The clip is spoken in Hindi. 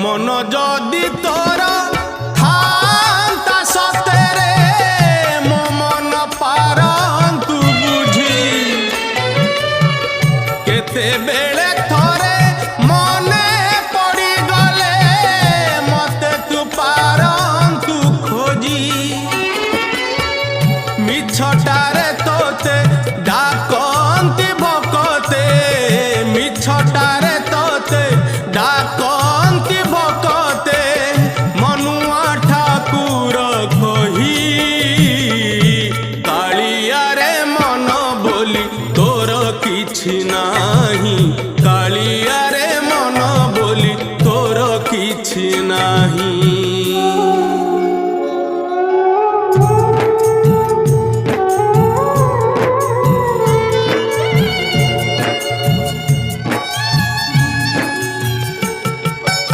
मन जदि तोर थांता सतेरे मो मन पारंतु बुझी केते बेले थोरे मने पड़ी गले मते तू पारंतु खोजी मिछटारे तोते डाकंती भकते मिछटारे तोते डाकंती भकते मनुआ ठाकुर कही कालिया रे मन बोली तोर किछि नाही कालिया रे मन बोली तोर किछि नाही।